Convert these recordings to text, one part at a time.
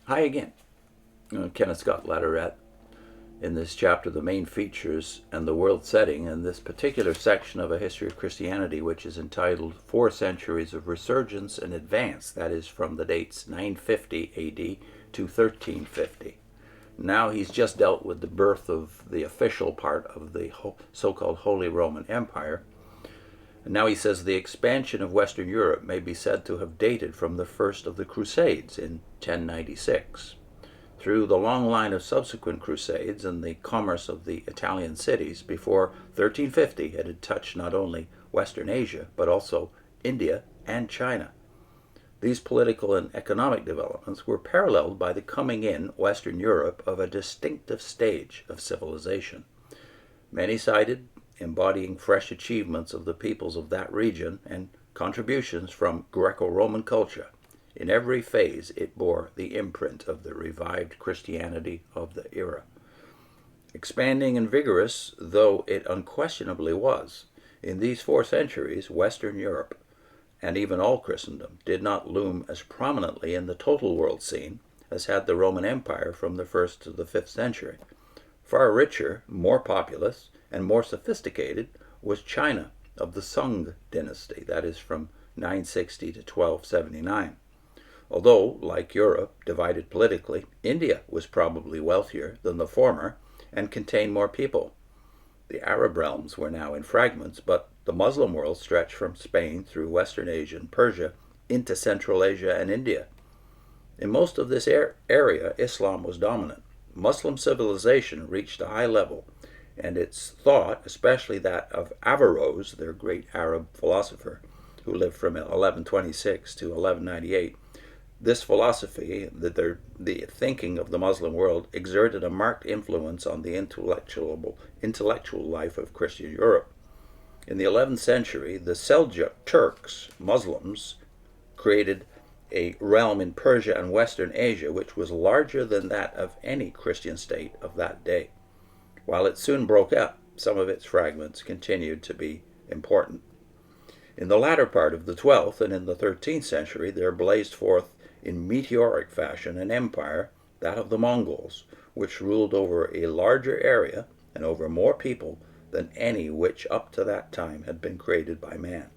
Hi again. Kenneth Scott Latourette. In this chapter, the main features and the world setting in this particular section of A History of Christianity, which is entitled Four Centuries of Resurgence and Advance, that is from the dates 950 AD to 1350. Now he's just dealt with the birth of the official part of the so-called Holy Roman Empire. And now he says the expansion of Western Europe may be said to have dated from the first of the Crusades in 1096. Through the long line of subsequent crusades and the commerce of the Italian cities, before 1350 it had touched not only Western Asia, but also India and China. These political and economic developments were paralleled by the coming in Western Europe of a distinctive stage of civilization. Many-sided, embodying fresh achievements of the peoples of that region and contributions from Greco-Roman culture. In every phase it bore the imprint of the revived Christianity of the era. Expanding and vigorous though it unquestionably was, in these 4 centuries Western Europe, and even all Christendom, did not loom as prominently in the total world scene as had the Roman Empire from the 1st to the 5th century. Far richer, more populous, and more sophisticated was China of the Sung Dynasty, that is from 960 to 1279. Although, like Europe, divided politically, India was probably wealthier than the former and contained more people. The Arab realms were now in fragments, but the Muslim world stretched from Spain through Western Asia and Persia into Central Asia and India. In most of this area, Islam was dominant. Muslim civilization reached a high level, and its thought, especially that of Averroes, their great Arab philosopher, who lived from 1126 to 1198, this philosophy, the thinking of the Muslim world, exerted a marked influence on the intellectual life of Christian Europe. In the 11th century, the Seljuk Turks, Muslims, created a realm in Persia and Western Asia which was larger than that of any Christian state of that day. While it soon broke up, some of its fragments continued to be important. In the latter part of the 12th and in the 13th century, there blazed forth in meteoric fashion an empire, that of the Mongols, which ruled over a larger area and over more people than any which up to that time had been created by man.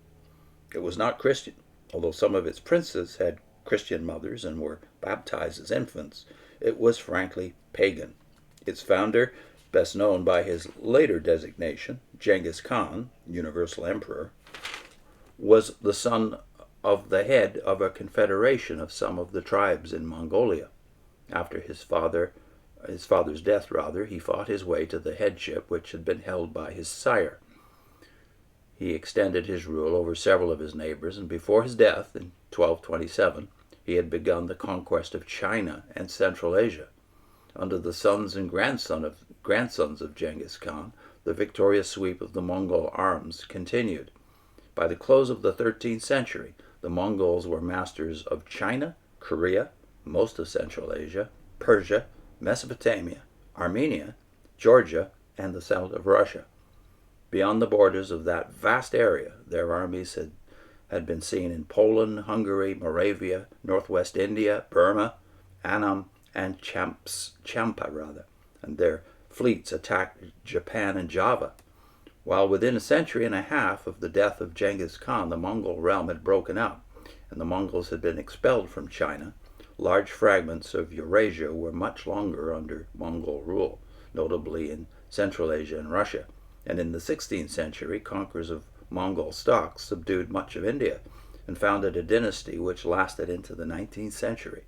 It was not Christian, although some of its princes had Christian mothers and were baptized as infants. It was frankly pagan. Its founder, best known by his later designation, Genghis Khan, Universal Emperor, was the son of the head of a confederation of some of the tribes in Mongolia. After his father's death, he fought his way to the headship which had been held by his sire. He extended his rule over several of his neighbors, and before his death in 1227, he had begun the conquest of China and Central Asia. Under the sons and grandsons of Genghis Khan, the victorious sweep of the Mongol arms continued. By the close of the 13th century, the Mongols were masters of China, Korea, most of Central Asia, Persia, Mesopotamia, Armenia, Georgia, and the south of Russia. Beyond the borders of that vast area, their armies had been seen in Poland, Hungary, Moravia, northwest India, Burma, Annam, and Champa, and their fleets attacked Japan and Java. While within a century and a half of the death of Genghis Khan, the Mongol realm had broken up, and the Mongols had been expelled from China, large fragments of Eurasia were much longer under Mongol rule, notably in Central Asia and Russia. And in the 16th century, conquerors of Mongol stock subdued much of India and founded a dynasty which lasted into the 19th century.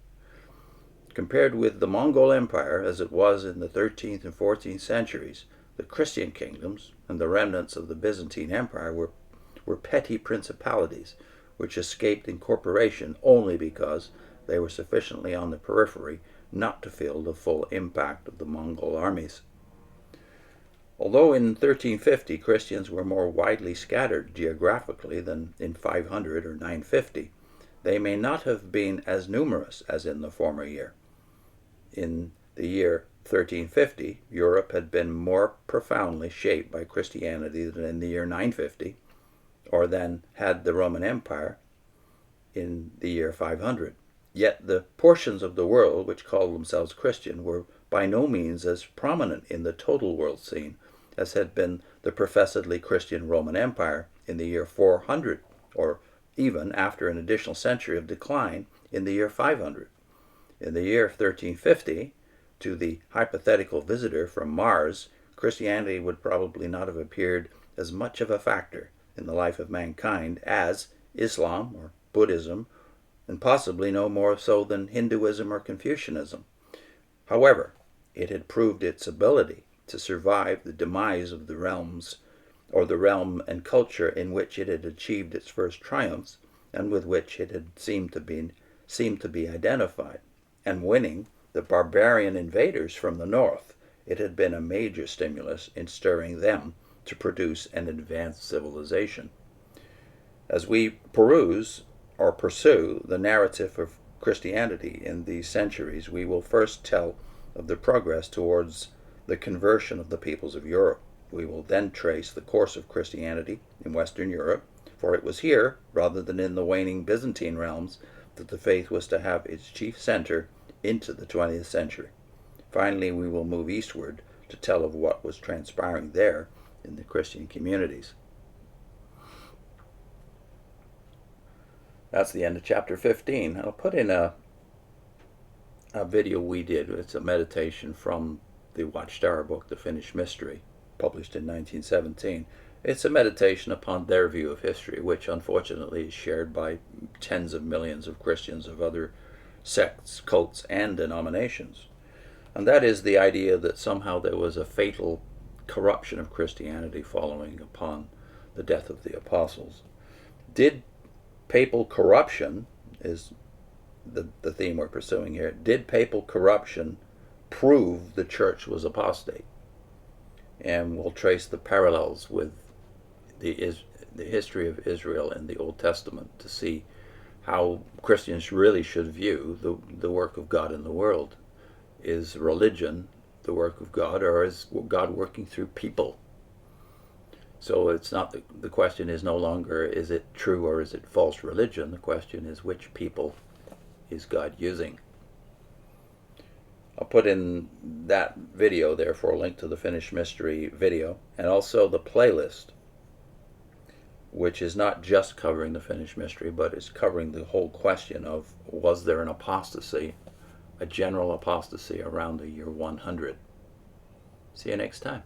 Compared with the Mongol Empire as it was in the 13th and 14th centuries, the Christian kingdoms and the remnants of the Byzantine Empire were petty principalities which escaped incorporation only because they were sufficiently on the periphery not to feel the full impact of the Mongol armies. Although in 1350 Christians were more widely scattered geographically than in 500 or 950, they may not have been as numerous as in the former year. In the year 1350, Europe had been more profoundly shaped by Christianity than in the year 950, or than had the Roman Empire in the year 500. Yet the portions of the world which called themselves Christian were by no means as prominent in the total world scene as had been the professedly Christian Roman Empire in the year 400, or even, after an additional century of decline, in the year 500. In the year 1350, to the hypothetical visitor from Mars, Christianity would probably not have appeared as much of a factor in the life of mankind as Islam or Buddhism, and possibly no more so than Hinduism or Confucianism. However, it had proved its ability to survive the demise of the realms, or the realm and culture in which it had achieved its first triumphs, and with which it had seemed to be identified. And winning the barbarian invaders from the north, it had been a major stimulus in stirring them to produce an advanced civilization. As we peruse or pursue the narrative of Christianity in these centuries, we will first tell of the progress towards the conversion of the peoples of Europe. We will then trace the course of Christianity in Western Europe, for it was here, rather than in the waning Byzantine realms, that the faith was to have its chief center into the 20th century. Finally, we will move eastward to tell of what was transpiring there in the Christian communities. That's the end of chapter 15. I'll put in a video we did. It's a meditation from the Watchtower book, The Finished Mystery, published in 1917. It's a meditation upon their view of history, which unfortunately is shared by tens of millions of Christians of other sects, cults, and denominations. And that is the idea that somehow there was a fatal corruption of Christianity following upon the death of the apostles. Did papal corruption, is the theme we're pursuing here, did papal corruption prove the church was apostate? And we'll trace the parallels with the history of Israel in the Old Testament to see how Christians really should view the work of God in the world. Is religion the work of God, or is God working through people? So it's not the question is no longer is it true or is it false religion. The question is which people is God using. I'll put in that video, therefore, a link to the Finished Mystery video, and also the playlist, which is not just covering the Finished Mystery, but is covering the whole question of was there an apostasy, a general apostasy around the year 100. See you next time.